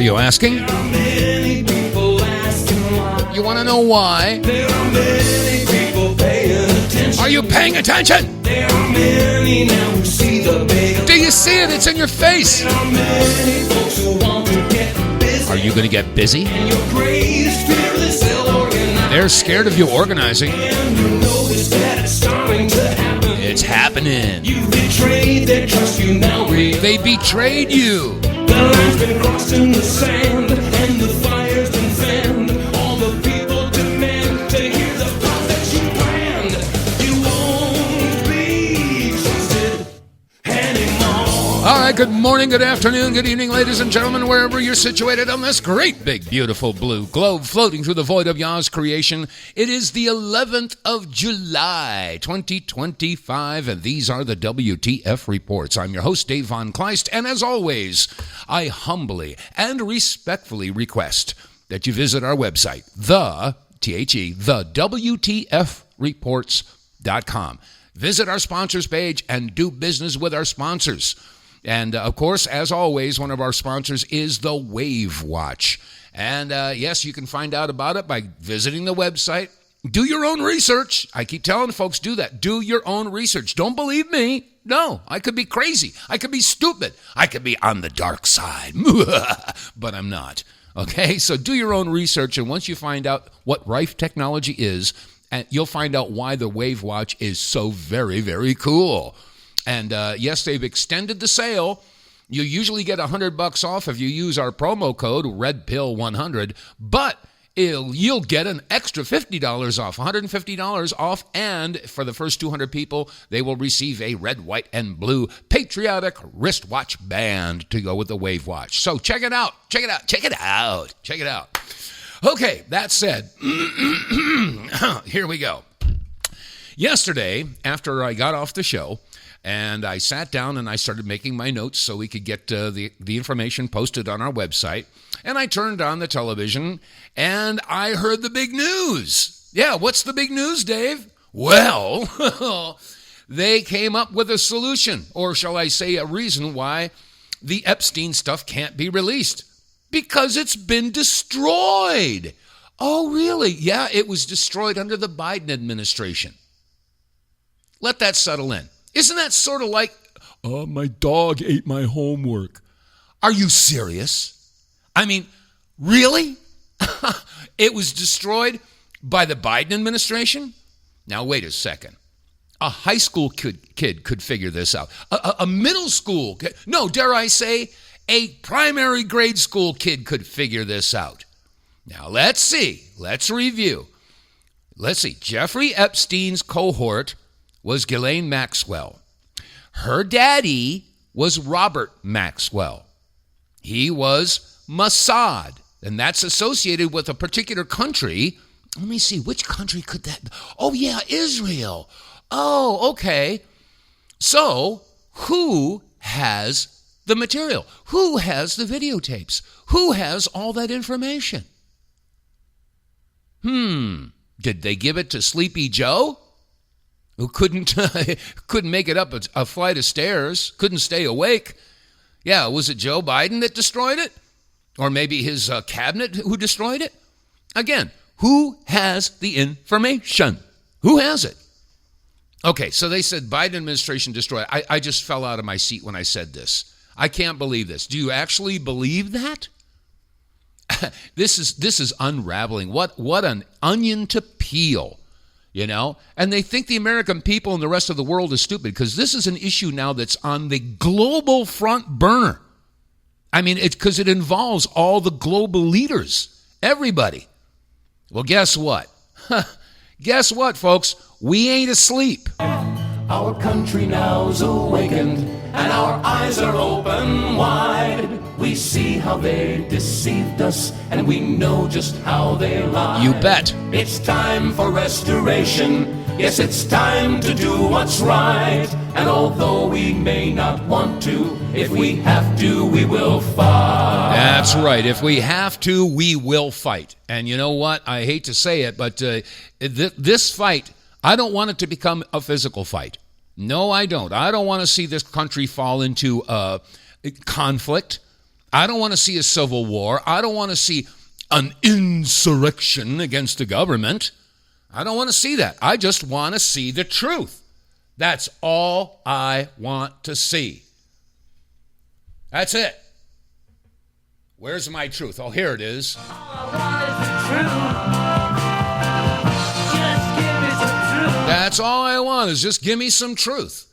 Are you asking? There are many people asking why. You want to know why? There are many people paying attention. Are you paying attention? There are many now who see the big. Do you see it? It's in your face. There are many folks who want to get busy. Are you going to get busy? And your crazed, fearless, ill-organized. They're scared of you organizing. And you notice that it's starting to happen. It's happening. You betrayed their trust, you now realize. They betrayed you. The line's been crossed in the sand, and the fire's been fanned. All the people demand to hear the plot that you planned. You won't be trusted anymore. All right, good morning, good afternoon, good evening, ladies and gentlemen, wherever you're situated on this great, big, beautiful blue globe floating through the void of Yah's creation. It is the 11th of July, 2025, and these are the WTF reports. I'm your host, Dave vonKleist, and as always, I humbly and respectfully request that you visit our website, the WTFreports.com. Visit our sponsors page and do business with our sponsors. And, of course, as always, one of our sponsors is the Wave Watch. And, yes, you can find out about it by visiting the website. Do your own research. I keep telling folks, do that. Do your own research. Don't believe me. No, I could be crazy. I could be stupid. I could be on the dark side. But I'm not. Okay, so do your own research. And once you find out what Rife technology is, and you'll find out why the Wave Watch is so very, very cool. And yes, they've extended the sale. You usually get $100 off if you use our promo code REDPILL100, but you'll get an extra $50 off, $150 off, and for the first 200 people, they will receive a red, white, and blue patriotic wristwatch band to go with the Wave Watch. So check it out. Check it out. Check it out. Check it out. Okay, that said, here we go. Yesterday, after I got off the show, and I sat down and I started making my notes so we could get the information posted on our website. And I turned on the television and I heard the big news. Yeah, what's the big news, Dave? Well, they came up with a solution, or shall I say a reason why the Epstein stuff can't be released. Because it's been destroyed. Oh, really? Yeah, it was destroyed under the Biden administration. Let that settle in. Isn't that sort of like, my dog ate my homework? Are you serious? I mean, really? It was destroyed by the Biden administration? Now, wait a second. A high school kid could figure this out. A middle school kid, no, dare I say, a primary grade school kid could figure this out. Now, let's see. Let's review. Let's see. Jeffrey Epstein's cohort was Ghislaine Maxwell. Her daddy was Robert Maxwell. He was Mossad, and that's associated with a particular country. Let me see, which country could that be? Oh, yeah, Israel. Oh, okay. So, who has the material? Who has the videotapes? Who has all that information? Did they give it to Sleepy Joe? Who couldn't make it up a flight of stairs, couldn't stay awake. Yeah, was it Joe Biden that destroyed it? Or maybe his cabinet who destroyed it? Again, who has the information? Who has it? Okay, so they said Biden administration destroyed it. I just fell out of my seat when I said this. I can't believe this. Do you actually believe that? This is unraveling. What an onion to peel. You know, and they think the American people and the rest of the world is stupid because this is an issue now that's on the global front burner. I mean, because it involves all the global leaders, everybody. Well, guess what? Guess what, folks? We ain't asleep. Our country now's awakened, and our eyes are open wide. We see how they deceived us, and we know just how they lie. You bet. It's time for restoration. Yes, it's time to do what's right. And although we may not want to, if we have to, we will fight. That's right. If we have to, we will fight. And you know what? I hate to say it, but this fight, I don't want it to become a physical fight. No, I don't. I don't want to see this country fall into conflict. I don't want to see a civil war. I don't want to see an insurrection against the government. I don't want to see that. I just want to see the truth. That's all I want to see. That's it. Where's my truth? Oh, here it is. All I want is the truth. Just give me some truth. That's all I want is just give me some truth.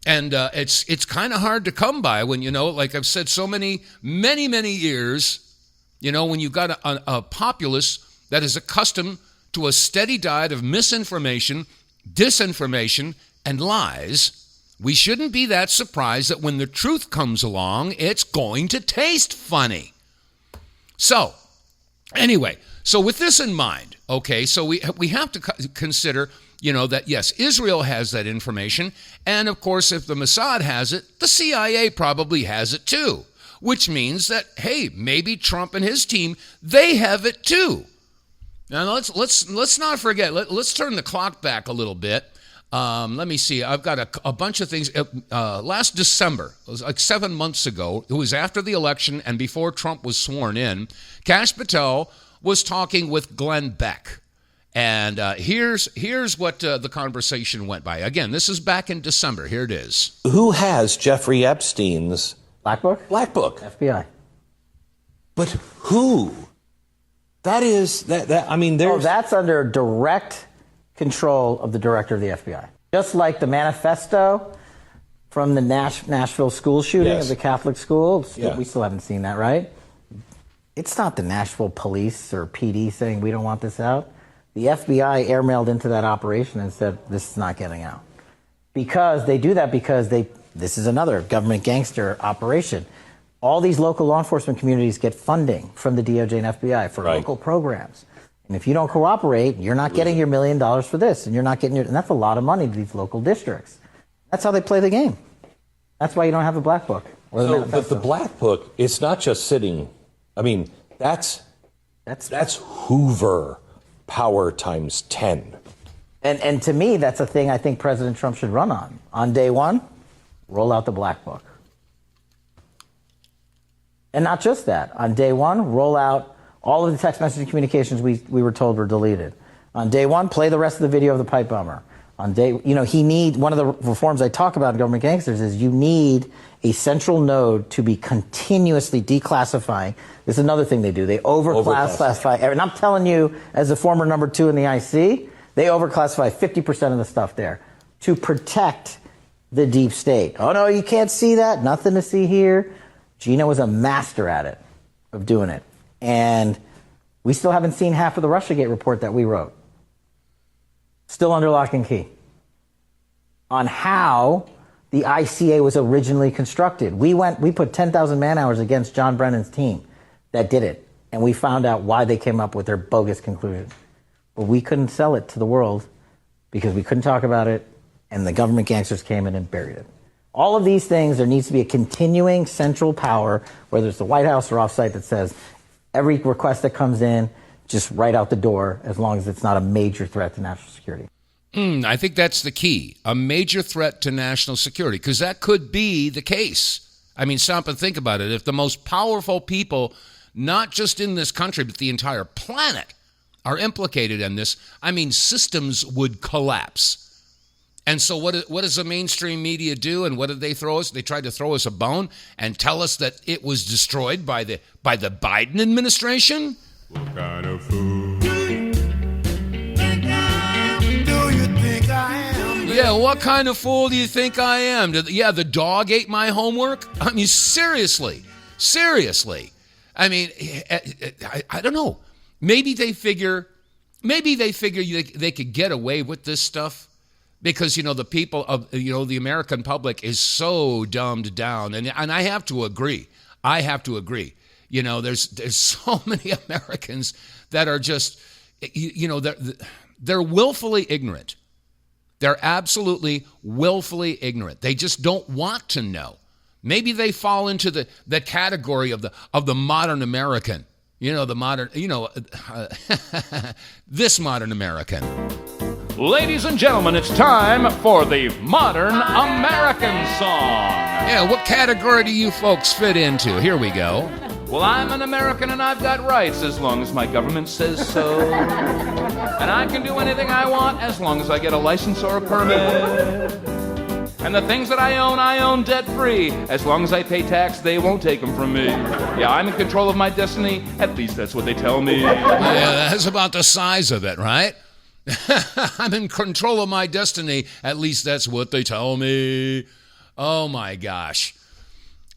And it's kind of hard to come by when, like I've said so many years, when you've got a populace that is accustomed to a steady diet of misinformation, disinformation, and lies, we shouldn't be that surprised that when the truth comes along, it's going to taste funny. So, anyway, with this in mind, okay, so we have to consider, that yes, Israel has that information, and of course, if the Mossad has it, the CIA probably has it too, which means that, hey, maybe Trump and his team, they have it too. Now, let's not forget, let's turn the clock back a little bit. Let me see. I've got a bunch of things. Last December, it was like 7 months ago, it was after the election and before Trump was sworn in, Kash Patel was talking with Glenn Beck. And here's what the conversation went by. Again, this is back in December. Here it is. Who has Jeffrey Epstein's Black Book? Black Book? FBI. But who? That is I mean, there's that's under direct control of the director of the FBI. Just like the manifesto from the Nashville school shooting Yes. of the Catholic school. Yeah. We still haven't seen that, right? It's not the Nashville police or PD saying we don't want this out. The FBI airmailed into that operation and said this is not getting out. Because they do that because this is another government gangster operation. All these local law enforcement communities get funding from the DOJ and FBI for local programs. And if you don't cooperate, you're not getting your $1 million for this, and you're not getting and that's a lot of money to these local districts. That's how they play the game. That's why you don't have a Black Book or the but manifesto. the Black Book, it's not just sitting. I mean, that's Hoover power times 10. And to me, that's a thing I think President Trump should run on. On day one, roll out the Black Book. And not just that. On day one, roll out all of the text messaging communications we were told were deleted. On day one, play the rest of the video of the pipe bomber. On day, one of the reforms I talk about in government gangsters is you need a central node to be continuously declassifying. This is another thing they do. They overclassify. And I'm telling you, as a former number 2 in the IC, they overclassify 50% of the stuff there to protect the deep state. Oh, no, you can't see that. Nothing to see here. Gina was a master at it, of doing it. And we still haven't seen half of the Russiagate report that we wrote. Still under lock and key. On how the ICA was originally constructed. We put 10,000 man-hours against John Brennan's team that did it. And we found out why they came up with their bogus conclusion. But we couldn't sell it to the world because we couldn't talk about it, and the government gangsters came in and buried it. All of these things, there needs to be a continuing central power, whether it's the White House or offsite, that says every request that comes in, just right out the door, as long as it's not a major threat to national security. I think that's the key, a major threat to national security, because that could be the case. I mean, stop and think about it. If the most powerful people, not just in this country, but the entire planet, are implicated in this, I mean, systems would collapse. And so what does the mainstream media do? And what did they throw us? They tried to throw us a bone and tell us that it was destroyed by the Biden administration? What kind of fool do you think I am? Yeah, what kind of fool do you think I am? The dog ate my homework? I mean, seriously. I mean, I don't know. Maybe they figure they could get away with this stuff because, the people of, the American public is so dumbed down. And I have to agree. There's so many Americans that are just, they're willfully ignorant. They're absolutely willfully ignorant. They just don't want to know. Maybe they fall into the category of the modern American. This modern American. Ladies and gentlemen, it's time for the Modern American Song. Yeah, what category do you folks fit into? Here we go. Well, I'm an American and I've got rights as long as my government says so. And I can do anything I want as long as I get a license or a permit. And the things that I own debt-free. As long as I pay tax, they won't take them from me. Yeah, I'm in control of my destiny. At least that's what they tell me. Yeah, that's about the size of it, right? I'm in control of my destiny. At least that's what they tell me. Oh, my gosh.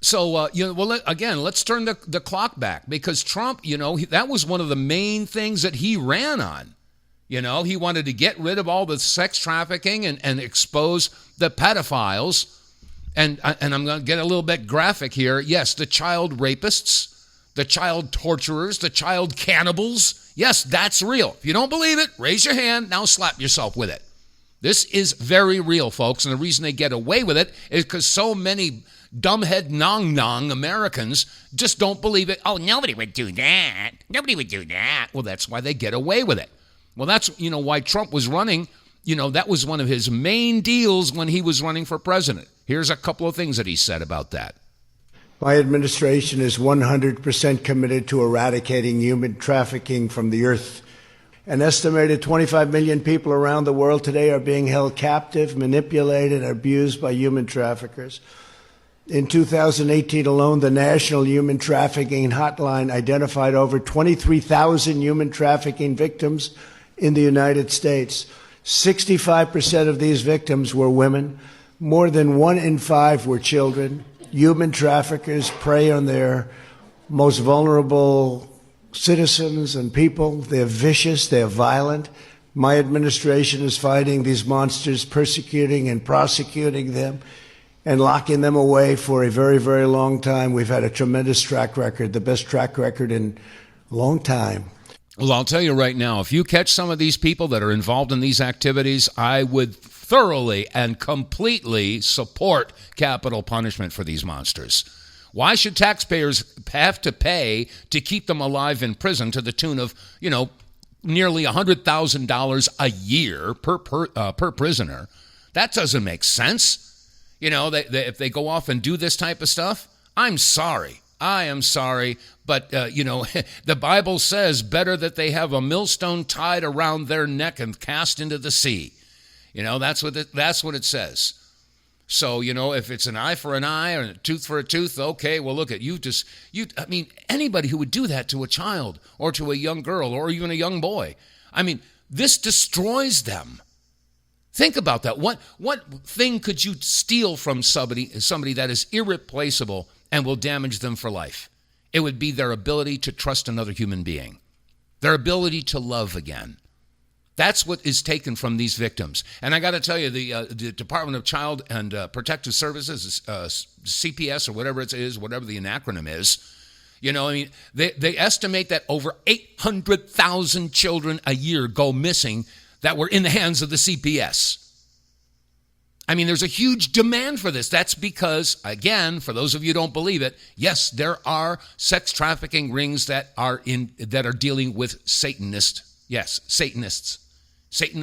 So, let's turn the clock back because Trump, that was one of the main things that he ran on. He wanted to get rid of all the sex trafficking and expose the pedophiles. And I'm going to get a little bit graphic here. Yes, the child rapists, the child torturers, the child cannibals. Yes, that's real. If you don't believe it, raise your hand. Now slap yourself with it. This is very real, folks. And the reason they get away with it is because so many dumbhead nong Americans just don't believe it. Oh, nobody would do that. Nobody would do that. Well, that's why they get away with it. Well, that's, why Trump was running. That was one of his main deals when he was running for president. Here's a couple of things that he said about that. My administration is 100% committed to eradicating human trafficking from the earth. An estimated 25 million people around the world today are being held captive, manipulated, and abused by human traffickers. In 2018 alone, the National Human Trafficking Hotline identified over 23,000 human trafficking victims in the United States. 65% of these victims were women. More than 1 in 5 were children. Human traffickers prey on their most vulnerable citizens and people. They're vicious, they're violent. My administration is fighting these monsters, persecuting and prosecuting them, and locking them away for a very, very long time. We've had a tremendous track record, the best track record in a long time. Well, I'll tell you right now, if you catch some of these people that are involved in these activities, I would thoroughly and completely support capital punishment for these monsters. Why should taxpayers have to pay to keep them alive in prison to the tune of, nearly $100,000 a year per prisoner? That doesn't make sense. If they go off and do this type of stuff, I'm sorry. I am sorry. But, the Bible says better that they have a millstone tied around their neck and cast into the sea. That's what it says. So, if it's an eye for an eye or a tooth for a tooth, okay, well, look at anybody who would do that to a child or to a young girl or even a young boy, this destroys them. Think about that. What thing could you steal from somebody that is irreplaceable and will damage them for life? It would be their ability to trust another human being, their ability to love again. That's what is taken from these victims. And I got to tell you, the Department of Child and Protective Services, CPS or whatever it is, whatever the acronym is, they estimate that over 800,000 children a year go missing that were in the hands of the CPS. There's a huge demand for this. That's because, again, for those of you who don't believe it, yes, there are sex trafficking rings that are dealing with Satanists,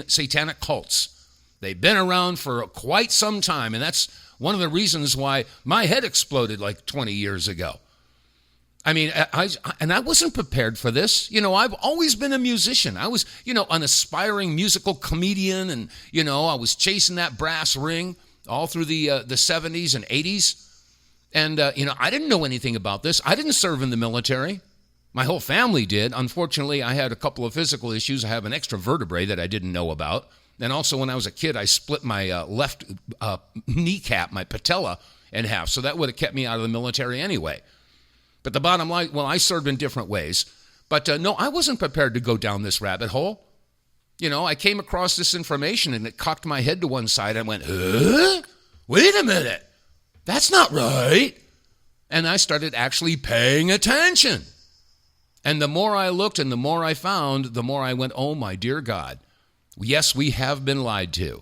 satanic cults. They've been around for quite some time, and that's one of the reasons why my head exploded like 20 years ago. I wasn't prepared for this. I've always been a musician. I was, an aspiring musical comedian, and, I was chasing that brass ring all through the 70s and 80s. And, I didn't know anything about this. I didn't serve in the military. My whole family did. Unfortunately, I had a couple of physical issues. I have an extra vertebrae that I didn't know about. And also, when I was a kid, I split my left kneecap, my patella, in half. So that would have kept me out of the military anyway. But the bottom line, I served in different ways. But no, I wasn't prepared to go down this rabbit hole. I came across this information and it cocked my head to one side. I went, wait a minute. That's not right. And I started actually paying attention. And the more I looked and the more I found, the more I went, oh, my dear God. Yes, we have been lied to.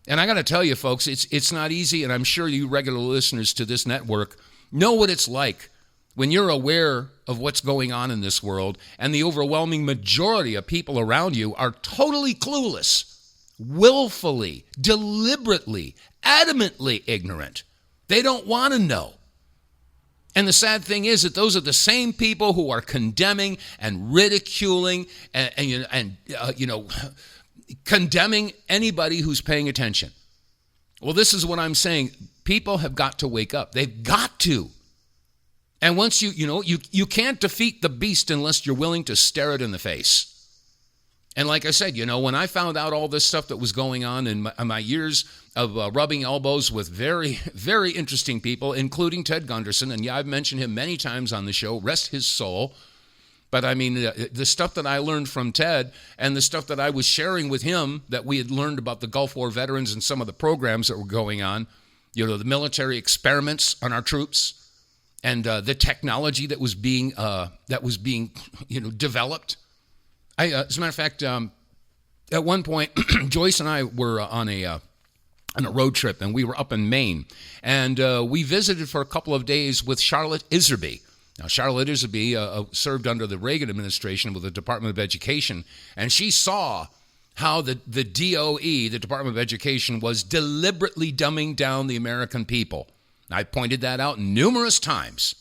And I got to tell you, folks, it's not easy. And I'm sure you regular listeners to this network know what it's like when you're aware of what's going on in this world and the overwhelming majority of people around you are totally clueless. willfully, deliberately, adamantly ignorant. They don't want to know. And the sad thing is that those are the same people who are condemning and ridiculing and condemning anybody who's paying attention. Well, this is what I'm saying. People have got to wake up. They've got to. And once you can't defeat the beast unless you're willing to stare it in the face. And like I said, when I found out all this stuff that was going on in my years of rubbing elbows with very, very interesting people, including Ted Gunderson, and yeah, I've mentioned him many times on the show, rest his soul. But I mean, the stuff that I learned from Ted and the stuff that I was sharing with him that we had learned about the Gulf War veterans and some of the programs that were going on, the military experiments on our troops and the technology that was being developed. As a matter of fact, at one point, Joyce and I were on a road trip, and we were up in Maine, and we visited for a couple of days with Charlotte Iserby. Now, Charlotte Iserby served under the Reagan administration with the Department of Education, and she saw how the DOE, the Department of Education, was deliberately dumbing down the American people. I pointed that out numerous times.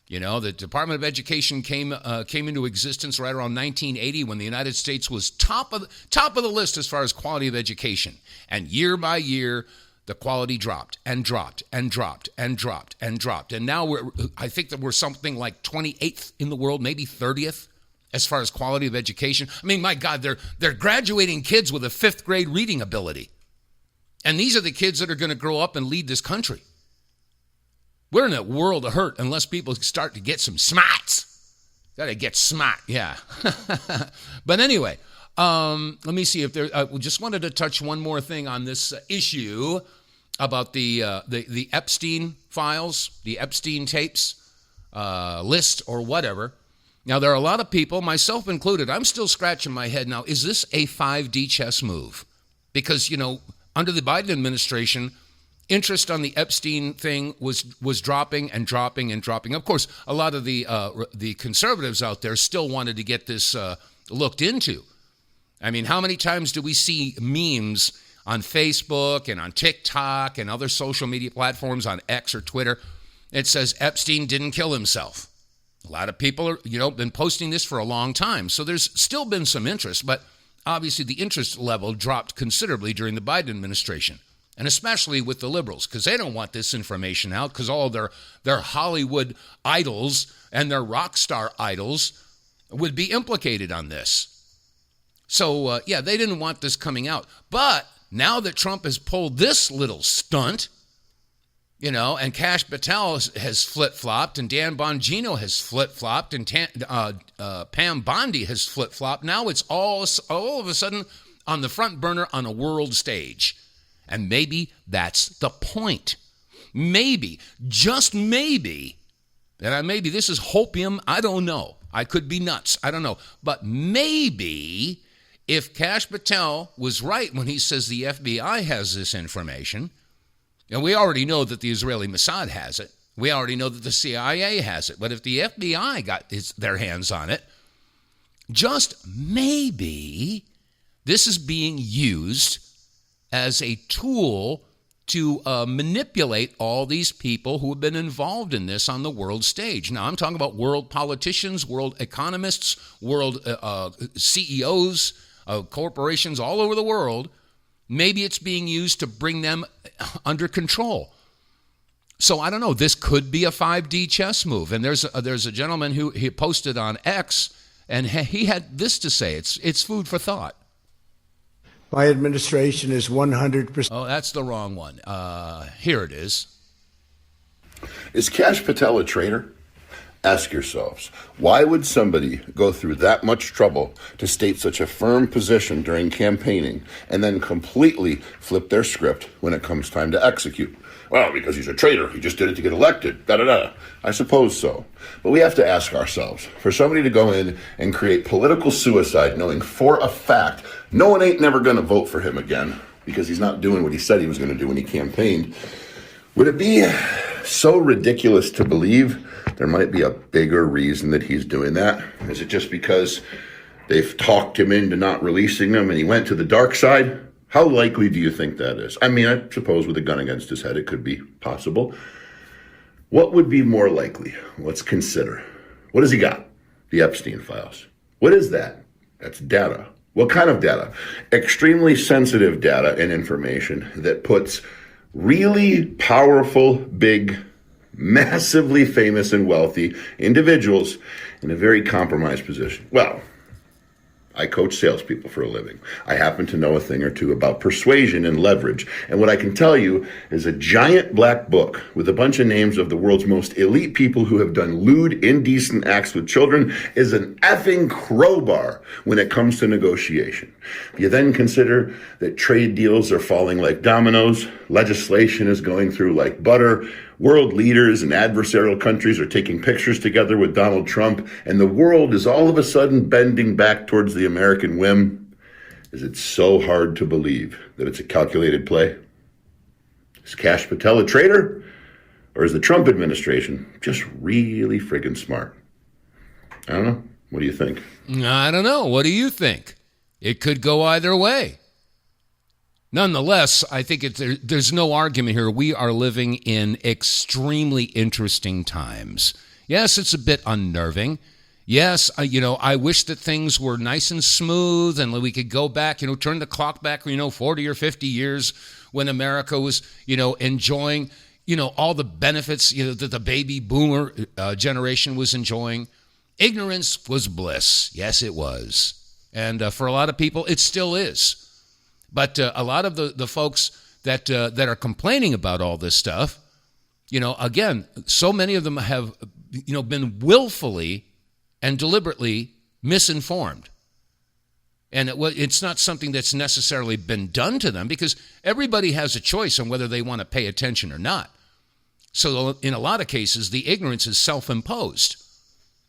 The Department of Education came into existence right around 1980 when the United States was top of the list as far as quality of education. And year by year, the quality dropped and dropped and dropped and dropped and dropped. And now I think that we're something like 28th in the world, maybe 30th, as far as quality of education. I mean, my God, they're graduating kids with a 5th grade reading ability. And these are the kids that are going to grow up and lead this country. We're in a world of hurt unless people start to get some smarts. Got to get smart, yeah. But anyway, let me see if there. We just wanted to touch one more thing on this issue about the Epstein files, the Epstein tapes list or whatever. Now there are a lot of people, myself included. I'm still scratching my head now. Is this a 5D chess move? Because under the Biden administration, interest on the Epstein thing was dropping and dropping and dropping. Of course, a lot of the conservatives out there still wanted to get this looked into. I mean, how many times do we see memes on Facebook and on TikTok and other social media platforms, on X or Twitter? It says Epstein didn't kill himself. A lot of people are, been posting this for a long time. So there's still been some interest, but obviously the interest level dropped considerably during the Biden administration. And especially with the liberals, because they don't want this information out, because all their Hollywood idols and their rock star idols would be implicated on this. So, they didn't want this coming out. But now that Trump has pulled this little stunt, and Kash Patel has flip-flopped, and Dan Bongino has flip-flopped, and Pam Bondi has flip-flopped, now it's all of a sudden on the front burner on a world stage. And maybe that's the point. Maybe, just maybe, and maybe this is hopium, I don't know. I could be nuts, I don't know. But maybe if Kash Patel was right when he says the FBI has this information, and we already know that the Israeli Mossad has it, we already know that the CIA has it, but if the FBI got their hands on it, just maybe this is being used as a tool to manipulate all these people who have been involved in this on the world stage. Now, I'm talking about world politicians, world economists, world CEOs of corporations all over the world. Maybe it's being used to bring them under control. So I don't know. This could be a 5D chess move. And there's a gentleman who he posted on X, and he had this to say. It's food for thought. My administration is 100%. Oh, that's the wrong one. Here it is. Is Kash Patel a traitor? Ask yourselves, why would somebody go through that much trouble to state such a firm position during campaigning and then completely flip their script when it comes time to execute? Well, because he's a traitor. He just did it to get elected. Da-da-da. I suppose so. But we have to ask ourselves, for somebody to go in and create political suicide knowing for a fact no one ain't never going to vote for him again because he's not doing what he said he was going to do when he campaigned, would it be so ridiculous to believe there might be a bigger reason that he's doing that? Is it just because they've talked him into not releasing him and he went to the dark side? How likely do you think that is? I mean, I suppose with a gun against his head, it could be possible. What would be more likely? Let's consider. What has he got? The Epstein files. What is that? That's data. What kind of data? Extremely sensitive data and information that puts really powerful, big, massively famous and wealthy individuals in a very compromised position. Well, I coach salespeople for a living. I happen to know a thing or two about persuasion and leverage. And what I can tell you is a giant black book with a bunch of names of the world's most elite people who have done lewd, indecent acts with children is an effing crowbar when it comes to negotiation. You then consider that trade deals are falling like dominoes, legislation is going through like butter, world leaders and adversarial countries are taking pictures together with Donald Trump, and the world is all of a sudden bending back towards the American whim. Is it so hard to believe that it's a calculated play? Is Kash Patel a traitor? Or is the Trump administration just really friggin' smart? I don't know. What do you think? I don't know. What do you think? It could go either way. Nonetheless, I think there's no argument here. We are living in extremely interesting times. Yes, it's a bit unnerving. Yes, I wish that things were nice and smooth and we could go back, turn the clock back, 40 or 50 years when America was, enjoying, all the benefits, that the baby boomer generation was enjoying. Ignorance was bliss. Yes, it was. And for a lot of people, it still is. But a lot of the folks that are complaining about all this stuff, again, so many of them have, been willfully and deliberately misinformed. And it's not something that's necessarily been done to them because everybody has a choice on whether they want to pay attention or not. So in a lot of cases, the ignorance is self-imposed.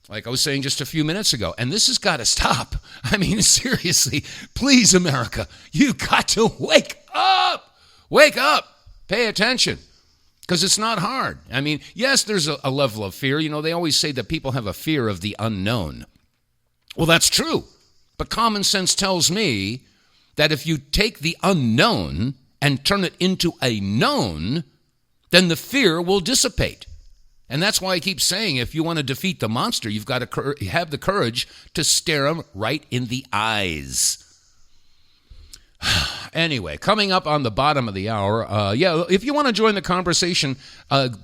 Like I was saying just a few minutes ago, and this has got to stop. I mean, seriously, please, America, you got to wake up. Wake up. Pay attention, because it's not hard. I mean, yes, there's a level of fear. They always say that people have a fear of the unknown. Well, that's true, but common sense tells me that if you take the unknown and turn it into a known, then the fear will dissipate. And that's why I keep saying if you want to defeat the monster, you've got to have the courage to stare him right in the eyes. Anyway, coming up on the bottom of the hour, if you want to join the conversation,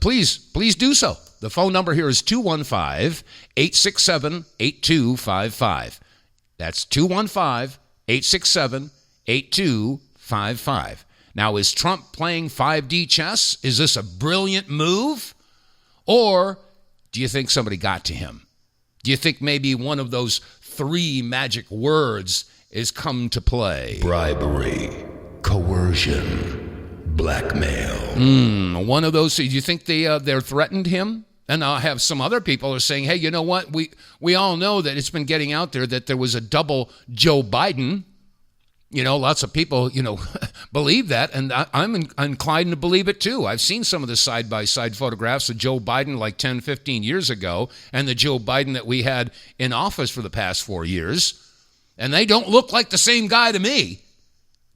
please do so. The phone number here is 215-867-8255. That's 215-867-8255. Now, is Trump playing 5D chess? Is this a brilliant move? Or do you think somebody got to him? Do you think maybe one of those 3 magic words is come to play? Bribery, coercion, blackmail. One of those. Do you think they're threatened him? And I'll have some other people are saying, hey, you know what? We all know that it's been getting out there that there was a double Joe Biden. Lots of people, believe that, and I'm inclined to believe it too. I've seen some of the side-by-side photographs of Joe Biden like 10, 15 years ago and the Joe Biden that we had in office for the past 4 years, and they don't look like the same guy to me.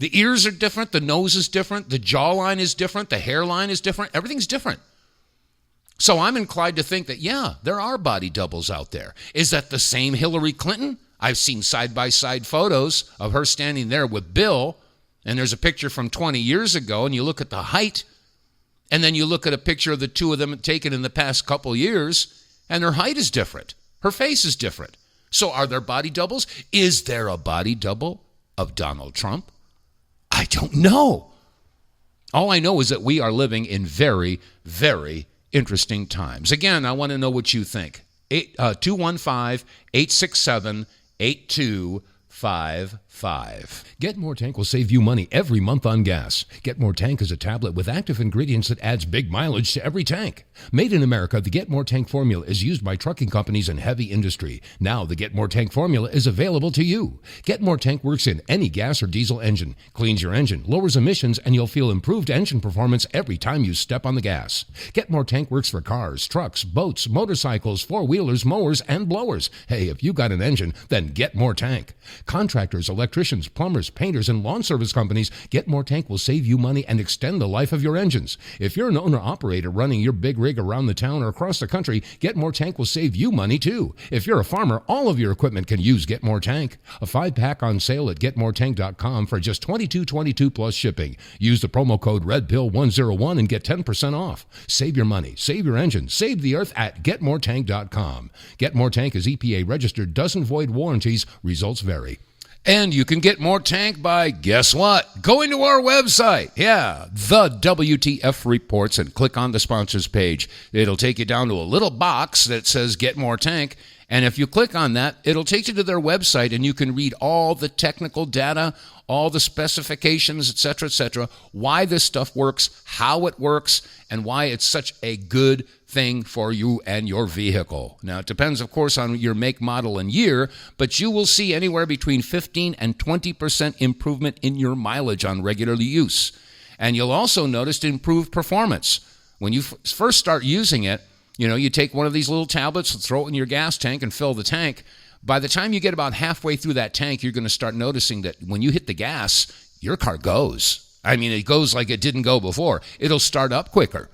The ears are different, the nose is different, the jawline is different, the hairline is different, everything's different. So I'm inclined to think that, yeah, there are body doubles out there. Is that the same Hillary Clinton? I've seen side-by-side photos of her standing there with Bill, and there's a picture from 20 years ago, and you look at the height, and then you look at a picture of the two of them taken in the past couple years, and her height is different. Her face is different. So are there body doubles? Is there a body double of Donald Trump? I don't know. All I know is that we are living in very, very interesting times. Again, I want to know what you think. 215-867-8255. Get More Tank will save you money every month on gas. Get More Tank is a tablet with active ingredients that adds big mileage to every tank. Made in America, the Get More Tank formula is used by trucking companies and heavy industry. Now the Get More Tank formula is available to you. Get More Tank works in any gas or diesel engine, cleans your engine, lowers emissions, and you'll feel improved engine performance every time you step on the gas. Get More Tank works for cars, trucks, boats, motorcycles, four-wheelers, mowers, and blowers. Hey, if you got an engine, then Get More Tank. Contractors, electricians, electricians, plumbers, painters, and lawn service companies, Get More Tank will save you money and extend the life of your engines. If you're an owner-operator running your big rig around the town or across the country, Get More Tank will save you money too. If you're a farmer, all of your equipment can use Get More Tank. A 5-pack on sale at GetMoreTank.com for just $22.22 plus shipping. Use the promo code REDPILL101 and get 10% off. Save your money, save your engine, save the earth at GetMoreTank.com. Get More Tank is EPA registered, doesn't void warranties, results vary. And you can get more tank by, guess what? Going to our website. Yeah, the WTF Reports, and click on the sponsors page. It'll take you down to a little box that says Get More Tank. And if you click on that, it'll take you to their website, and you can read all the technical data, all the specifications, etc., why this stuff works, how it works, and why it's such a good thing for you and your vehicle. Now, it depends, of course, on your make, model, and year, but you will see anywhere between 15 and 20% improvement in your mileage on regular use. And you'll also notice improved performance. When you first start using it, you take one of these little tablets, throw it in your gas tank, and fill the tank. By the time you get about halfway through that tank, you're going to start noticing that when you hit the gas, your car goes. I mean, it goes like it didn't go before. It'll start up quicker.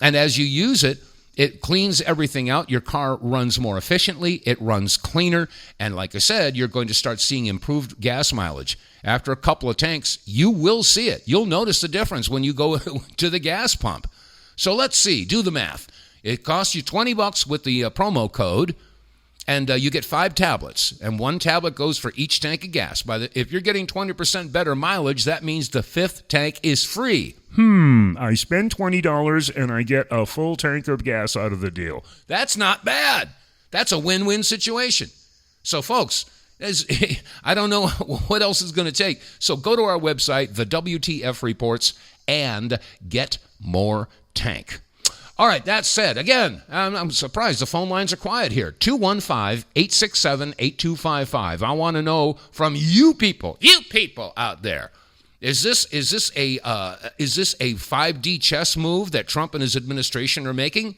And as you use it, it cleans everything out. Your car runs more efficiently. It runs cleaner. And like I said, you're going to start seeing improved gas mileage. After a couple of tanks, you will see it. You'll notice the difference when you go to the gas pump. So let's see. Do the math. It costs you $20 with the promo code, and you get 5 tablets, and 1 tablet goes for each tank of gas. If you're getting 20% better mileage, that means the 5th tank is free. I spend $20 and I get a full tank of gas out of the deal. That's not bad. That's a win-win situation. So, folks, I don't know what else is going to take. So go to our website, the WTF Reports, and get more tank. All right, that said, again, I'm surprised the phone lines are quiet here. 215-867-8255. I want to know from you people out there. Is this a 5D chess move that Trump and his administration are making,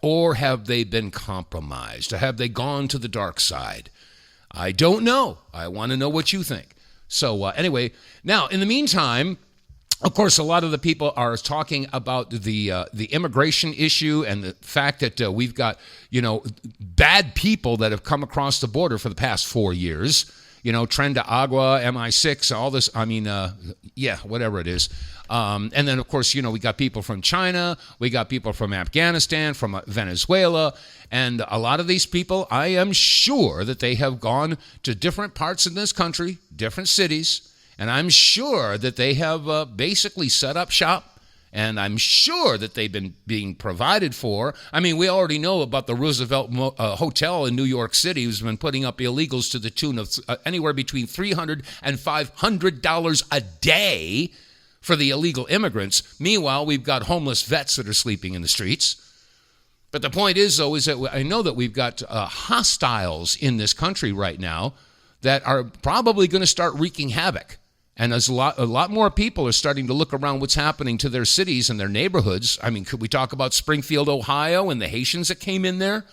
or have they been compromised? Have they gone to the dark side? I don't know. I want to know what you think. So anyway, now in the meantime, of course, a lot of the people are talking about the immigration issue and the fact that we've got, bad people that have come across the border for the past 4 years. Tren de Agua, MI6, all this. Whatever it is. And then, of course, we got people from China. We got people from Afghanistan, from Venezuela. And a lot of these people, I am sure that they have gone to different parts of this country, different cities. And I'm sure that they have basically set up shop, and I'm sure that they've been being provided for. I mean, we already know about the Roosevelt Hotel in New York City, who's been putting up illegals to the tune of anywhere between $300 and $500 a day for the illegal immigrants. Meanwhile, we've got homeless vets that are sleeping in the streets. But the point is, though, is that I know that we've got hostiles in this country right now that are probably going to start wreaking havoc. And as a lot more people are starting to look around what's happening to their cities and their neighborhoods. I mean, could we talk about Springfield, Ohio, and the Haitians that came in there?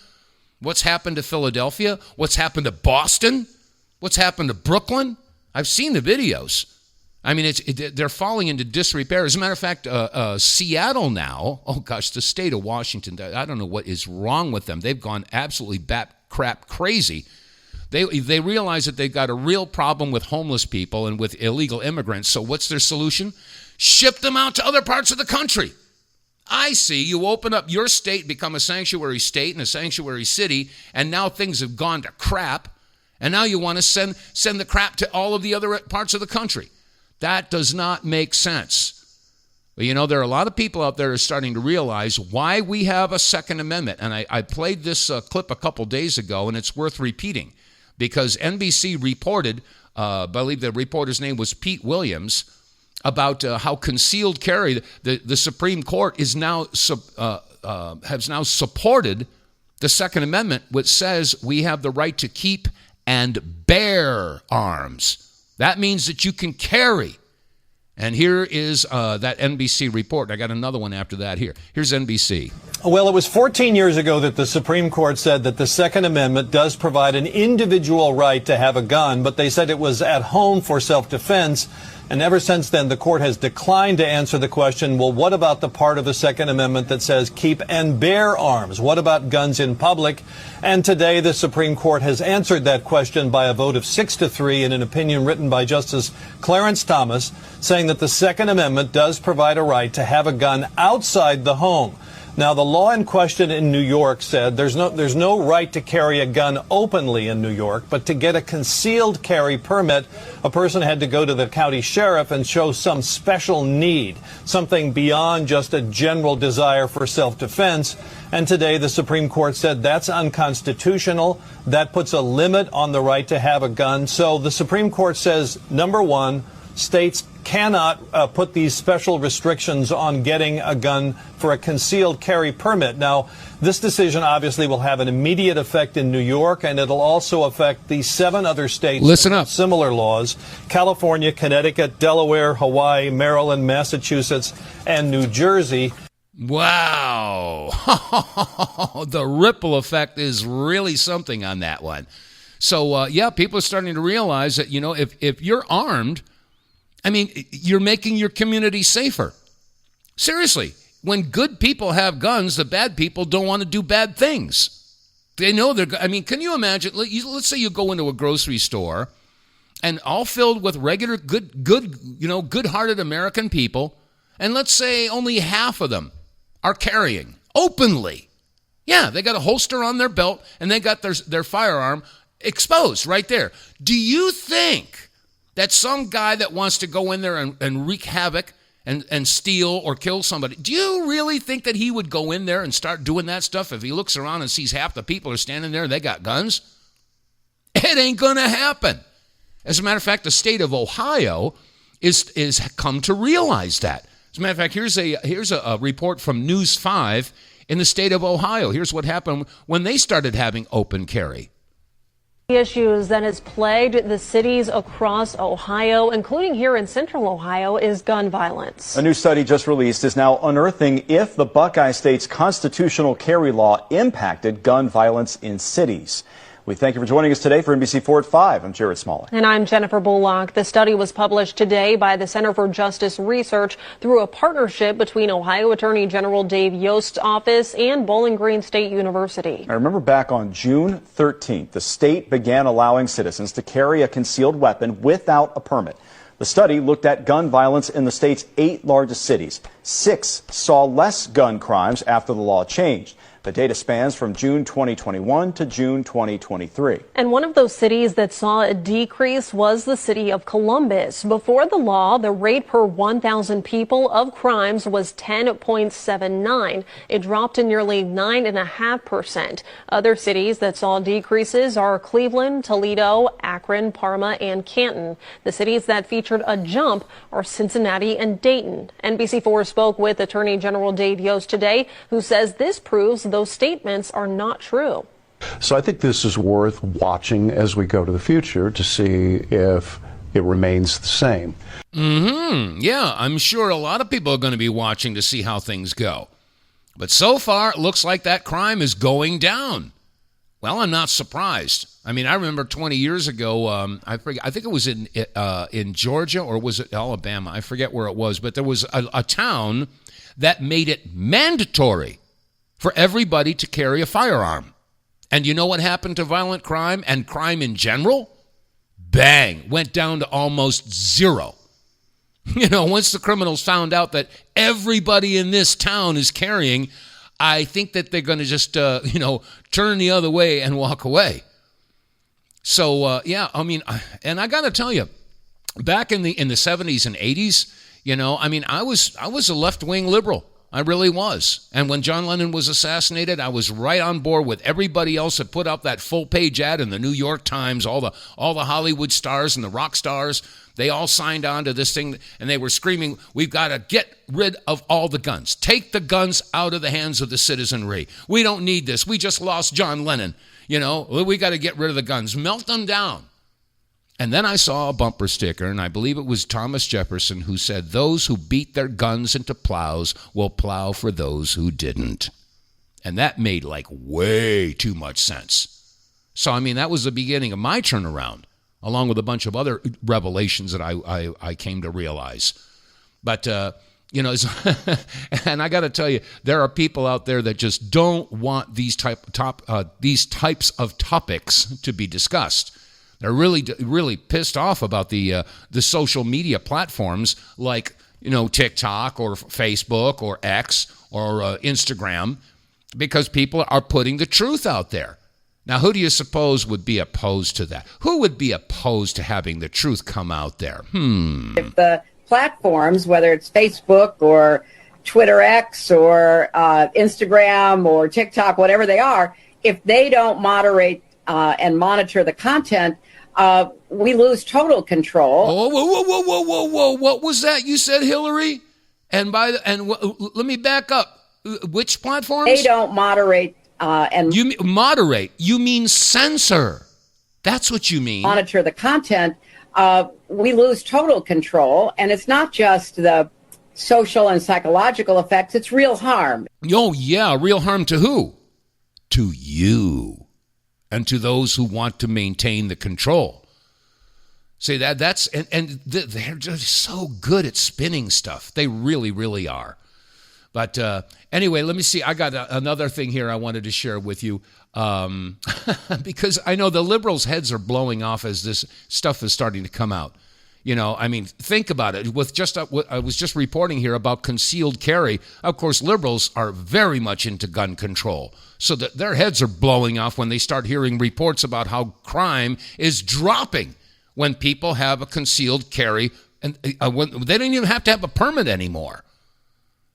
What's happened to Philadelphia? What's happened to Boston? What's happened to Brooklyn? I've seen the videos. I mean, they're falling into disrepair. As a matter of fact, Seattle now, the state of Washington, I don't know what is wrong with them. They've gone absolutely bat-crap crazy. They realize that they've got a real problem with homeless people and with illegal immigrants. So what's their solution? Ship them out to other parts of the country. I see. You open up your state, become a sanctuary state and a sanctuary city, and now things have gone to crap, and now you want to send the crap to all of the other parts of the country. That does not make sense. But, there are a lot of people out there who are starting to realize why we have a Second Amendment. And I played this clip a couple days ago, and it's worth repeating. Because NBC reported, I believe the reporter's name was Pete Williams, about how concealed carry, the Supreme Court has now supported the Second Amendment, which says we have the right to keep and bear arms. That means that you can carry. And here is that NBC report. I got another one after that here. Here's NBC. Well, it was 14 years ago that the Supreme Court said that the Second Amendment does provide an individual right to have a gun, but they said it was at home for self-defense. And ever since then, the court has declined to answer the question, well, what about the part of the Second Amendment that says keep and bear arms? What about guns in public? And today, the Supreme Court has answered that question by a vote of 6-3 in an opinion written by Justice Clarence Thomas, saying that the Second Amendment does provide a right to have a gun outside the home. Now, the law in question in New York said there's no right to carry a gun openly in New York, but to get a concealed carry permit, a person had to go to the county sheriff and show some special need, something beyond just a general desire for self-defense. And today, the Supreme Court said that's unconstitutional. That puts a limit on the right to have a gun. So the Supreme Court says, number one, states cannot put these special restrictions on getting a gun for a concealed carry permit. Now, this decision obviously will have an immediate effect in New York, and it'll also affect the 7 other states Listen up. with similar laws: California, Connecticut, Delaware, Hawaii, Maryland, Massachusetts, and New Jersey. Wow. The ripple effect is really something on that one. So, yeah, people are starting to realize that, if you're armed, I mean, you're making your community safer. Seriously, when good people have guns, the bad people don't want to do bad things. They know can you imagine, let's say you go into a grocery store and all filled with regular, good-hearted American people, and let's say only half of them are carrying openly. Yeah, they got a holster on their belt and they got their firearm exposed right there. Do you think that some guy that wants to go in there and wreak havoc and steal or kill somebody, do you really think that he would go in there and start doing that stuff if he looks around and sees half the people are standing there and they got guns? It ain't going to happen. As a matter of fact, the state of Ohio is come to realize that. As a matter of fact, here's a report from News 5 in the state of Ohio. Here's what happened when they started having open carry. Issues that has plagued the cities across Ohio, including here in central Ohio, is gun violence. A new study just released is now unearthing if the Buckeye State's constitutional carry law impacted gun violence in cities. We thank you for joining us today for NBC4 at 5. I'm Jared Smalley. And I'm Jennifer Bullock. The study was published today by the Center for Justice Research through a partnership between Ohio Attorney General Dave Yost's office and Bowling Green State University. I remember back on June 13th, the state began allowing citizens to carry a concealed weapon without a permit. The study looked at gun violence in the state's 8 largest cities. 6 saw less gun crimes after the law changed. The data spans from June 2021 to June 2023. And one of those cities that saw a decrease was the city of Columbus. Before the law, the rate per 1,000 people of crimes was 10.79. It dropped to nearly 9.5%. Other cities that saw decreases are Cleveland, Toledo, Akron, Parma, and Canton. The cities that featured a jump are Cincinnati and Dayton. NBC4 spoke with Attorney General Dave Yost today, who says this proves those statements are not true. So I think this is worth watching as we go to the future to see if it remains the same. Yeah, I'm sure a lot of people are going to be watching to see how things go. But so far, it looks like that crime is going down. Well, I'm not surprised. I mean, I remember 20 years ago, I think it was in Georgia, or was it Alabama? I forget where it was, but there was a town that made it mandatory for everybody to carry a firearm. And you know what happened to violent crime and crime in general? Bang, went down to almost zero. Once the criminals found out that everybody in this town is carrying, I think that they're going to just, turn the other way and walk away. So, and I got to tell you, back in the 70s and 80s, I was a left-wing liberal. I really was. And when John Lennon was assassinated, I was right on board with everybody else that put up that full-page ad in the New York Times, all the Hollywood stars and the rock stars. They all signed on to this thing, and they were screaming, we've got to get rid of all the guns. Take the guns out of the hands of the citizenry. We don't need this. We just lost John Lennon. We got to get rid of the guns. Melt them down. And then I saw a bumper sticker, and I believe it was Thomas Jefferson who said, "Those who beat their guns into plows will plow for those who didn't." And that made like way too much sense. So, I mean, that was the beginning of my turnaround, along with a bunch of other revelations that I came to realize. But, you know, and I got to tell you, there are people out there that just don't want these types of topics to be discussed. They're really pissed off about the social media platforms like, you know, TikTok or Facebook or X or Instagram, because people are putting the truth out there. Now, who do you suppose would be opposed to that? Who would be opposed to having the truth come out there? If the platforms, whether it's Facebook or Twitter X or Instagram or TikTok, whatever they are, if they don't moderate and monitor the content, we lose total control. Whoa! What was that you said, Hillary? And let me back up. Which platforms? They don't moderate you moderate. You mean censor? That's what you mean. Monitor the content. We lose total control, and it's not just the social and psychological effects. It's real harm. Oh yeah, real harm to who? To you. And to those who want to maintain the control. See, that's they're just so good at spinning stuff. They really, really are. But anyway, let me see. I got another thing here I wanted to share with you, because I know the liberals' heads are blowing off as this stuff is starting to come out. You know, I mean, think about it. I was just reporting here about concealed carry. Of course, liberals are very much into gun control. So that their heads are blowing off when they start hearing reports about how crime is dropping when people have a concealed carry, and when they don't even have to have a permit anymore.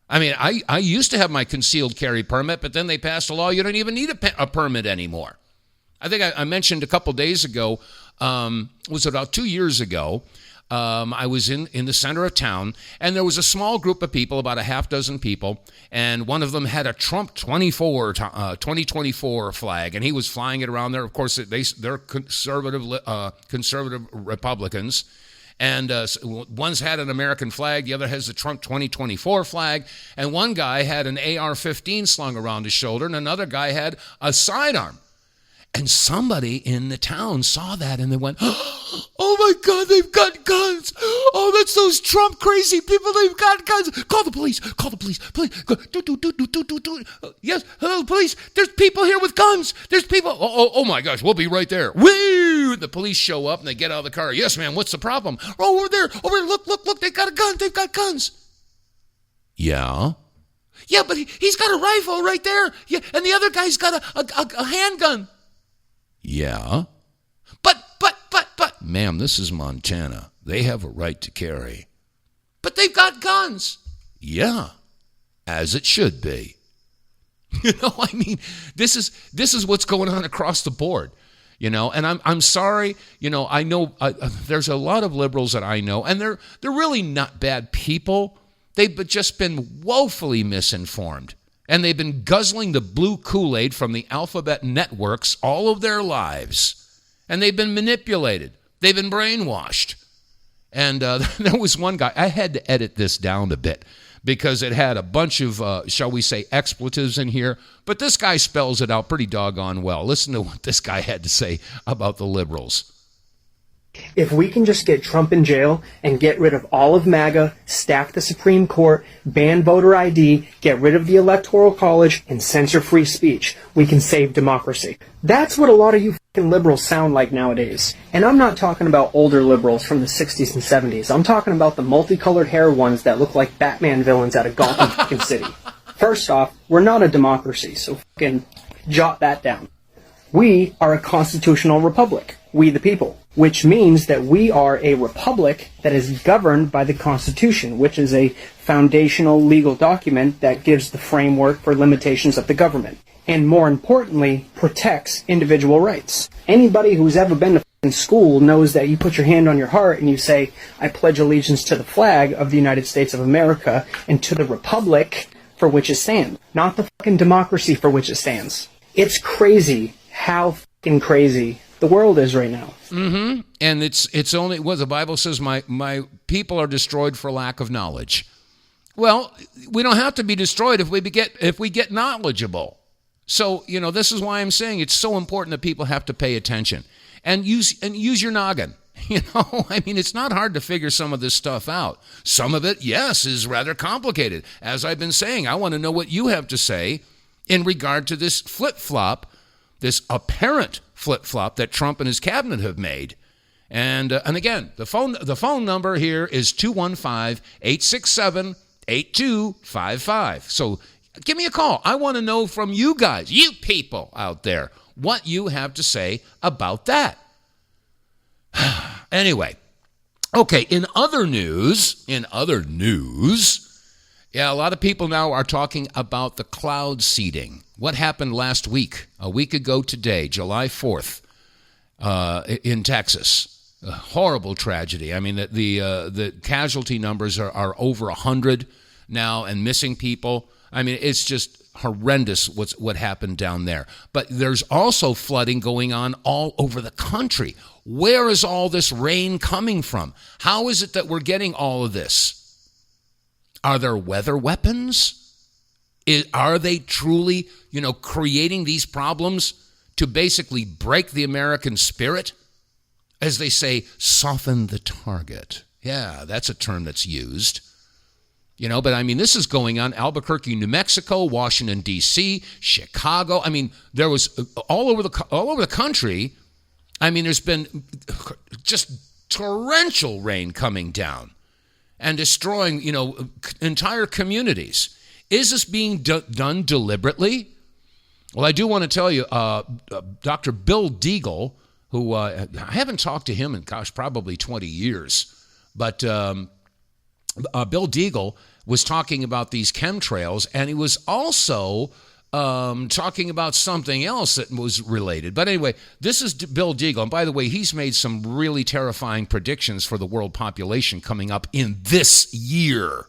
I mean, I used to have my concealed carry permit, but then they passed a law you don't even need a permit anymore. I think I mentioned a couple days ago, was about 2 years ago, I was in the center of town, and there was a small group of people, about a half dozen people, and one of them had a Trump 2024 flag, and he was flying it around there. Of course, they're conservative Republicans, and one's had an American flag, the other has the Trump 2024 flag, and one guy had an AR-15 slung around his shoulder, and another guy had a sidearm. And somebody in the town saw that and they went, "Oh my God, they've got guns. Oh, that's those Trump crazy people. They've got guns. Call the police. Call the police. Police. Yes, hello, police. There's people here with guns. There's people. Oh my gosh, we'll be right there." Woo! The police show up and they get out of the car. "Yes, ma'am, what's the problem?" "Oh, over there. Look, they've got a gun. They've got guns." "Yeah. Yeah, but he's got a rifle right there. Yeah, and the other guy's got a handgun." "Yeah. But, ma'am, this is Montana. They have a right to carry." "But they've got guns." "Yeah, as it should be." You know, I mean, this is what's going on across the board. You know, and I'm sorry. You know, I know there's a lot of liberals that I know, and they're really not bad people. They've just been woefully misinformed. And they've been guzzling the blue Kool-Aid from the alphabet networks all of their lives. And they've been manipulated. They've been brainwashed. And there was one guy, I had to edit this down a bit because it had a bunch of, shall we say, expletives in here. But this guy spells it out pretty doggone well. Listen to what this guy had to say about the liberals. If we can just get Trump in jail and get rid of all of MAGA, stack the Supreme Court, ban voter ID, get rid of the Electoral College, and censor free speech, we can save democracy. That's what a lot of you fucking liberals sound like nowadays. And I'm not talking about older liberals from the 60s and 70s. I'm talking about the multicolored hair ones that look like Batman villains out of Gotham fucking City. First off, we're not a democracy, so fucking jot that down. We are a constitutional republic, we the people, which means that we are a republic that is governed by the Constitution, which is a foundational legal document that gives the framework for limitations of the government, and more importantly, protects individual rights. Anybody who's ever been to in school knows that you put your hand on your heart and you say, "I pledge allegiance to the flag of the United States of America and to the republic for which it stands," not the fucking democracy for which it stands. It's crazy how fucking crazy the world is right now. Mm-hmm. And it's only what the Bible says, my people are destroyed for lack of knowledge. Well, we don't have to be destroyed if we get knowledgeable. So, this is why I'm saying it's so important that people have to pay attention and use your noggin. It's not hard to figure some of this stuff out. Some of it, yes, is rather complicated. As I've been saying, I want to know what you have to say in regard to this flip-flop, this apparent flip-flop that Trump and his cabinet have made. And again, the phone number here is 215-867-8255. So give me a call. I want to know from you guys, you people out there, what you have to say about that. Anyway, okay, in other news, yeah, a lot of people now are talking about the cloud seeding. What happened last week, a week ago today, July 4th, in Texas? A horrible tragedy. I mean, the casualty numbers are over 100 now and missing people. I mean, it's just horrendous what happened down there. But there's also flooding going on all over the country. Where is all this rain coming from? How is it that we're getting all of this? Are there weather weapons? Are they truly, creating these problems to basically break the American spirit? As they say, soften the target. Yeah, that's a term that's used. But I mean, this is going on Albuquerque, New Mexico, Washington, D.C., Chicago. I mean, there was all over the country. I mean, there's been just torrential rain coming down and destroying, entire communities. Is this being done deliberately? Well, I do want to tell you, Dr. Bill Deagle, who I haven't talked to him in, probably 20 years, but Bill Deagle was talking about these chemtrails, and he was also talking about something else that was related. But anyway, this is Bill Deagle. And by the way, he's made some really terrifying predictions for the world population coming up in this year.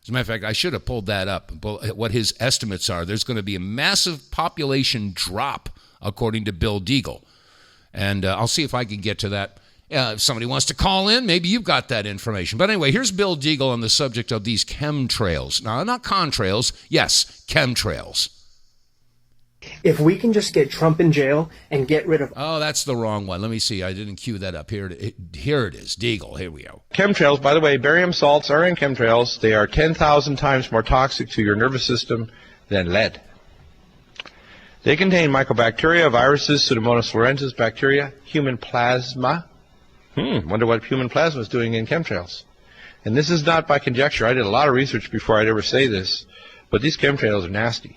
As a matter of fact, I should have pulled that up, what his estimates are. There's going to be a massive population drop, according to Bill Deagle. And I'll see if I can get to that. If somebody wants to call in, maybe you've got that information. But anyway, here's Bill Deagle on the subject of these chemtrails. Now, not contrails. Yes, chemtrails. If we can just get Trump in jail and get rid of... Oh, that's the wrong one. Let me see. I didn't cue that up. Here it is. Deagle. Here we go. Chemtrails, by the way, barium salts are in chemtrails. They are 10,000 times more toxic to your nervous system than lead. They contain mycobacteria, viruses, Pseudomonas florensis bacteria, human plasma. Wonder what human plasma is doing in chemtrails. And this is not by conjecture. I did a lot of research before I'd ever say this, but these chemtrails are nasty.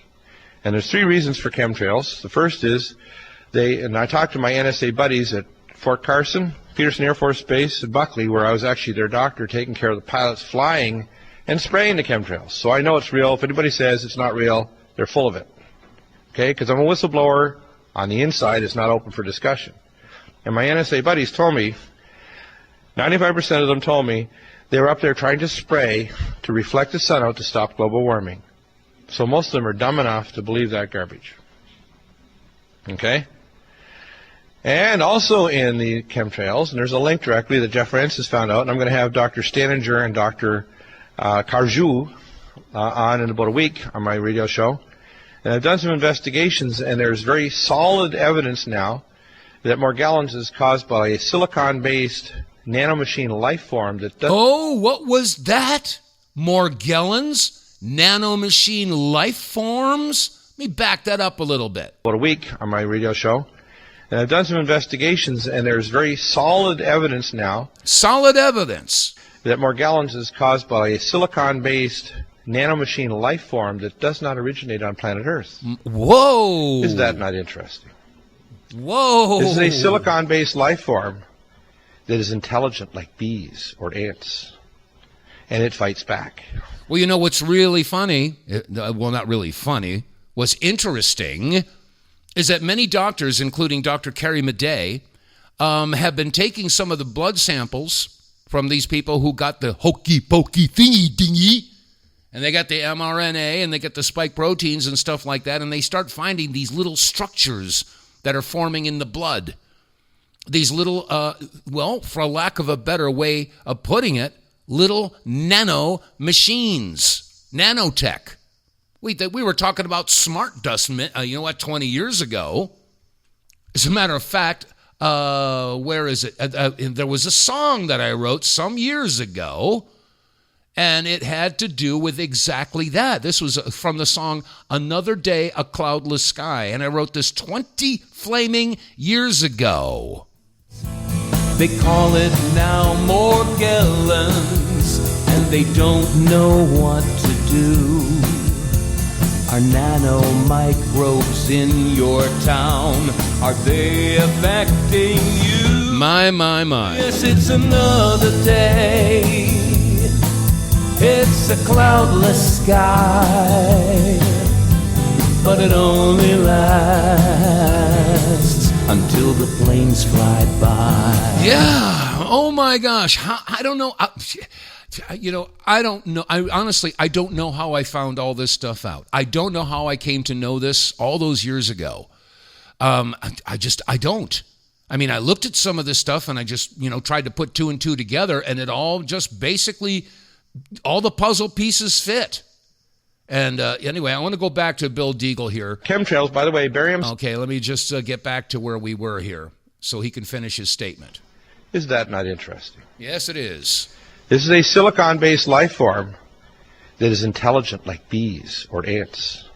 And there's 3 reasons for chemtrails. The first is and I talked to my NSA buddies at Fort Carson, Peterson Air Force Base, and Buckley, where I was actually their doctor taking care of the pilots flying and spraying the chemtrails. So I know it's real. If anybody says it's not real, they're full of it. Okay? Because I'm a whistleblower. On the inside, it's not open for discussion. And my NSA buddies told me, 95% of them told me they were up there trying to spray to reflect the sun out to stop global warming. So most of them are dumb enough to believe that garbage. Okay? And also in the chemtrails, and there's a link directly that Jeff Francis found out, and I'm going to have Dr. Staninger and Dr. Karju on in about a week on my radio show. And I've done some investigations, and there's very solid evidence now that Morgellons is caused by a silicon-based nanomachine life form that does... Oh, what was that? Morgellons? Nanomachine life forms? Let me back that up a little bit. About a week on my radio show. And I've done some investigations, and there's very solid evidence now. Solid evidence? That Morgellons is caused by a silicon-based nanomachine life form that does not originate on planet Earth. Whoa! Is that not interesting? Whoa! This is a silicon-based life form that is intelligent like bees or ants. And it fights back. Well, you know what's really funny, well, not really funny, what's interesting is that many doctors, including Dr. Carrie Madej, have been taking some of the blood samples from these people who got the hokey-pokey thingy-dingy, and they got the mRNA, and they get the spike proteins and stuff like that, and they start finding these little structures that are forming in the blood. these little, for lack of a better way of putting it, little nano machines, nanotech. We were talking about smart dust, 20 years ago. As a matter of fact, where is it? There was a song that I wrote some years ago, and it had to do with exactly that. This was from the song Another Day, A Cloudless Sky, and I wrote this 20 flaming years ago. They call it now Morgellons, and they don't know what to do. Are nanomicrobes in your town? Are they affecting you? My. Yes, it's another day. It's a cloudless sky, but it only lasts until the planes fly by. Yeah. Oh my gosh. I don't know. I don't know. I don't know how I found all this stuff out. I don't know how I came to know this all those years ago. I don't. I mean, I looked at some of this stuff and I just, tried to put two and two together, and it all just basically, all the puzzle pieces fit. And anyway, I want to go back to Bill Deagle here. Chemtrails, by the way, barium. Okay, let me just get back to where we were here so he can finish his statement. Is that not interesting? Yes, it is. This is a silicon-based life form that is intelligent like bees or ants,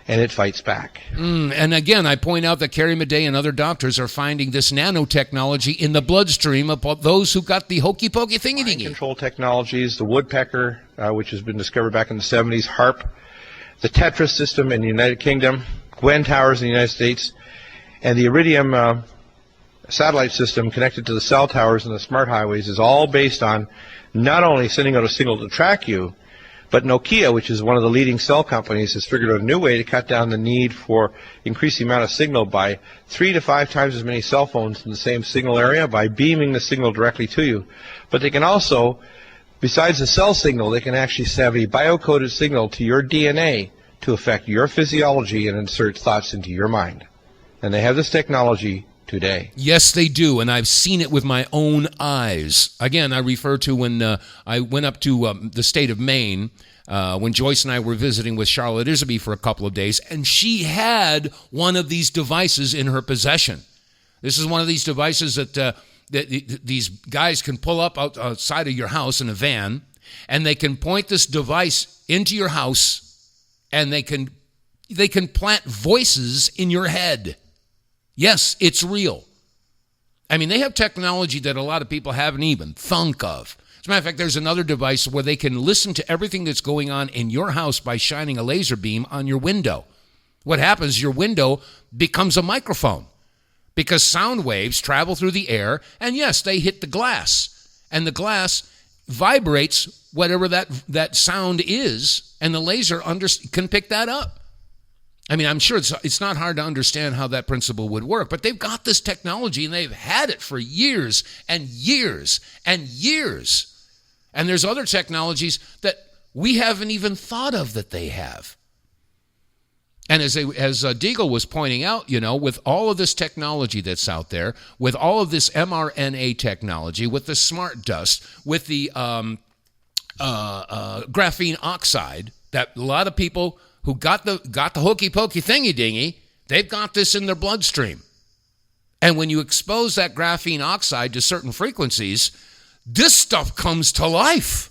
and it fights back. And again, I point out that Carrie Madej and other doctors are finding this nanotechnology in the bloodstream of those who got the hokey-pokey thingy-dingy. Control technologies, the woodpecker, which has been discovered back in the 70s, HARP, the Tetris system in the United Kingdom, Gwen towers in the United States, and the Iridium satellite system connected to the cell towers and the smart highways is all based on not only sending out a signal to track you, but Nokia, which is one of the leading cell companies, has figured out a new way to cut down the need for increase the amount of signal by 3 to 5 times as many cell phones in the same signal area by beaming the signal directly to you. But they can also, besides the cell signal, they can actually have a biocoded signal to your DNA to affect your physiology and insert thoughts into your mind. And they have this technology today. Yes, they do, and I've seen it with my own eyes. Again, I refer to when I went up to the state of Maine, when Joyce and I were visiting with Charlotte Isby for a couple of days, and she had one of these devices in her possession. This is one of these devices that these guys can pull up outside of your house in a van, and they can point this device into your house, and they can plant voices in your head. Yes, it's real. I mean, they have technology that a lot of people haven't even thunk of. As a matter of fact, there's another device where they can listen to everything that's going on in your house by shining a laser beam on your window. What happens, your window becomes a microphone because sound waves travel through the air, and yes, they hit the glass, and the glass vibrates whatever that sound is, and the laser can pick that up. I mean, I'm sure it's not hard to understand how that principle would work, but they've got this technology, and they've had it for years and years and years. And there's other technologies that we haven't even thought of that they have. And as Deagle was pointing out, with all of this technology that's out there, with all of this mRNA technology, with the smart dust, with the graphene oxide, that a lot of people who got the hokey pokey thingy dingy, they've got this in their bloodstream. And when you expose that graphene oxide to certain frequencies, this stuff comes to life.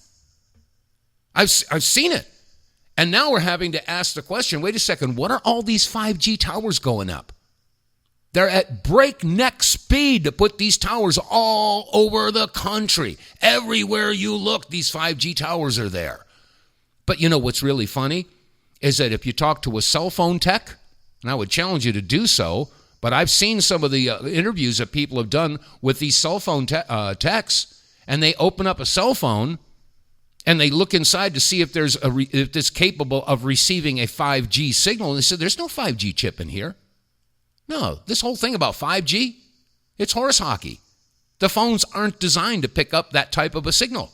I've seen it. And now we're having to ask the question, wait a second, what are all these 5G towers going up? They're at breakneck speed to put these towers all over the country. Everywhere you look, these 5G towers are there. But what's really funny is that if you talk to a cell phone tech, and I would challenge you to do so, but I've seen some of the interviews that people have done with these cell phone techs, and they open up a cell phone, and they look inside to see if if it's capable of receiving a 5G signal, and they said, there's no 5G chip in here. No, this whole thing about 5G, it's horse hockey. The phones aren't designed to pick up that type of a signal.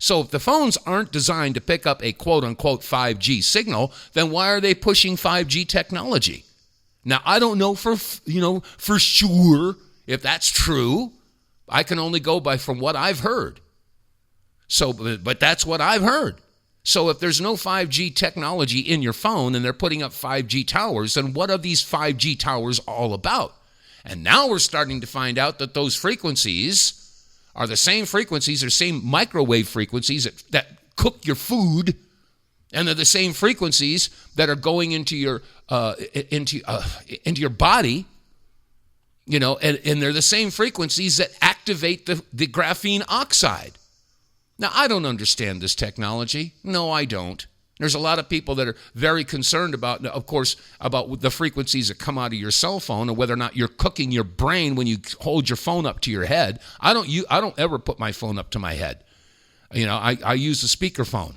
So if the phones aren't designed to pick up a quote-unquote 5G signal, then why are they pushing 5G technology? Now, I don't know for sure if that's true. I can only go by from what I've heard. So, but that's what I've heard. So if there's no 5G technology in your phone and they're putting up 5G towers, then what are these 5G towers all about? And now we're starting to find out that those frequencies are the same frequencies, or same microwave frequencies that cook your food, and they're the same frequencies that are going into your body. You know, and they're the same frequencies that activate the graphene oxide. Now, I don't understand this technology. No, I don't. There's a lot of people that are very concerned about, of course, about the frequencies that come out of your cell phone and whether or not you're cooking your brain when you hold your phone up to your head. I don't ever put my phone up to my head. You know, I use the speakerphone,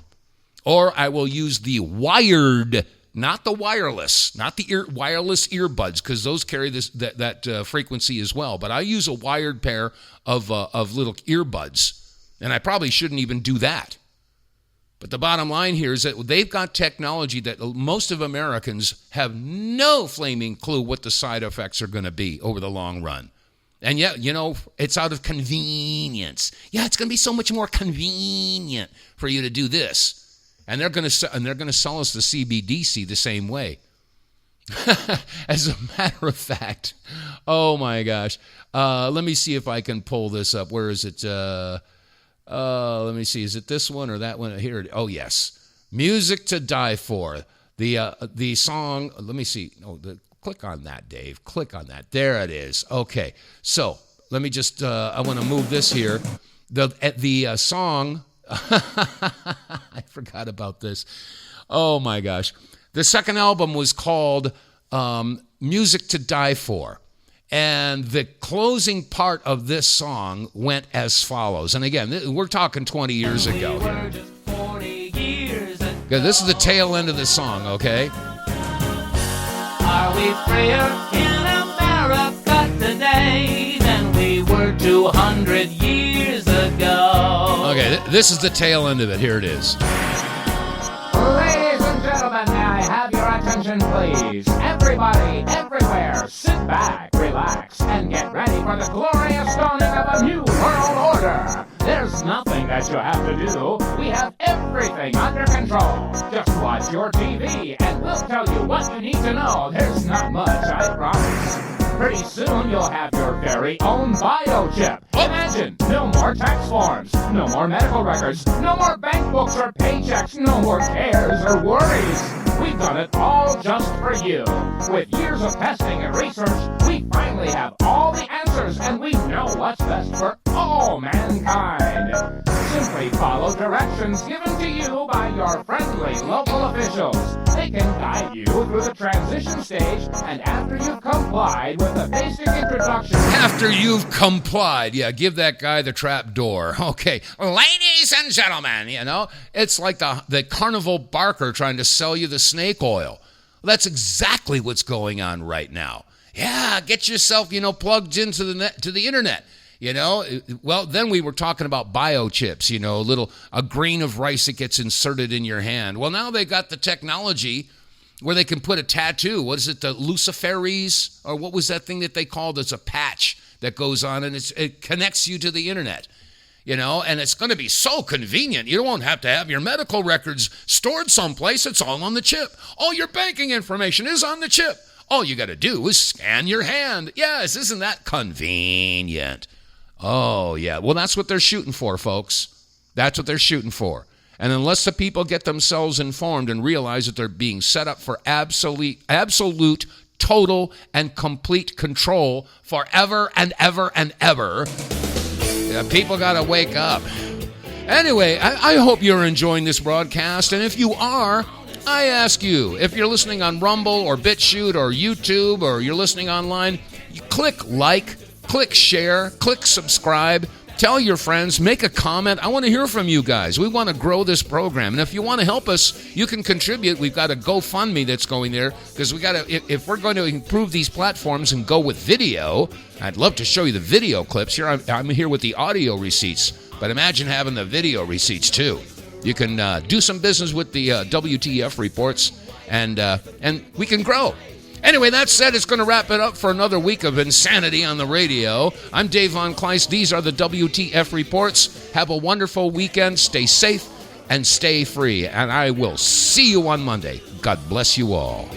or I will use the wired, not the wireless, not the wireless earbuds, because those carry that frequency as well. But I use a wired pair of little earbuds, and I probably shouldn't even do that. But the bottom line here is that they've got technology that most of Americans have no flaming clue what the side effects are going to be over the long run. And yet, you know, it's out of convenience. Yeah, it's going to be so much more convenient for you to do this. And they're going to sell us the CBDC the same way. As a matter of fact, oh my gosh. Let me see if I can pull this up. Where is it? Let me see. Is it this one or that one? Here. Oh, yes. Music to Die For. The song. Let me see. Oh, click on that, Dave. Click on that. There it is. Okay. So let me just. I want to move this here. The song. I forgot about this. Oh my gosh. The second album was called Music to Die For. And the closing part of this song went as follows. And again, we're talking 20 years ago. This is the tail end of the song, okay? Are we freer in America today than we were 200 years ago? Okay, this is the tail end of it. Here it is. Ladies and gentlemen, may I have your attention, please? Everybody, everywhere, sit back, relax, and get ready for the glorious dawning of a new world order. There's nothing that you have to do. We have everything under control. Just watch your TV, and we'll tell you what you need to know. There's not much, I promise. Pretty soon you'll have your very own biochip. Imagine, no more tax forms, no more medical records, no more bank books or paychecks, no more cares or worries. We've done it all just for you. With years of testing and research, we finally have all the answers, and we know what's best for all mankind. Simply follow directions given to you by your friendly local officials. They can guide you through the transition stage, and after you've complied with the basic introduction... After you've complied, yeah, give that guy the trap door. Okay, ladies and gentlemen, you know, it's like the carnival barker trying to sell you the snake oil. Well, that's exactly what's going on right now. Yeah, get yourself, you know, plugged into the internet. You know, well, then we were talking about biochips, you know, a grain of rice that gets inserted in your hand. Well, now they got the technology where they can put a tattoo. What is it, the Luciferase? Or what was that thing that they called? It's a patch that goes on, and it connects you to the internet. You know, and it's going to be so convenient. You won't have to have your medical records stored someplace. It's all on the chip. All your banking information is on the chip. All you got to do is scan your hand. Yes, isn't that convenient? Oh, yeah. Well, that's what they're shooting for, folks. That's what they're shooting for. And unless the people get themselves informed and realize that they're being set up for absolute, total, and complete control forever and ever and ever, people got to wake up. Anyway, I hope you're enjoying this broadcast. And if you are, I ask you, if you're listening on Rumble or BitChute or YouTube, or you're listening online, you click like, click share, click subscribe, tell your friends, make a comment. I want to hear from you guys. We want to grow this program. And if you want to help us, you can contribute. We've got a GoFundMe that's going there, because we got to, if we're going to improve these platforms and go with video, I'd love to show you the video clips. Here I'm here with the audio receipts, but imagine having the video receipts too. You can do some business with the WTF reports, and we can grow. Anyway, that said, it's going to wrap it up for another week of insanity on the radio. I'm Dave vonKleist. These are the WTF Reports. Have a wonderful weekend. Stay safe and stay free. And I will see you on Monday. God bless you all.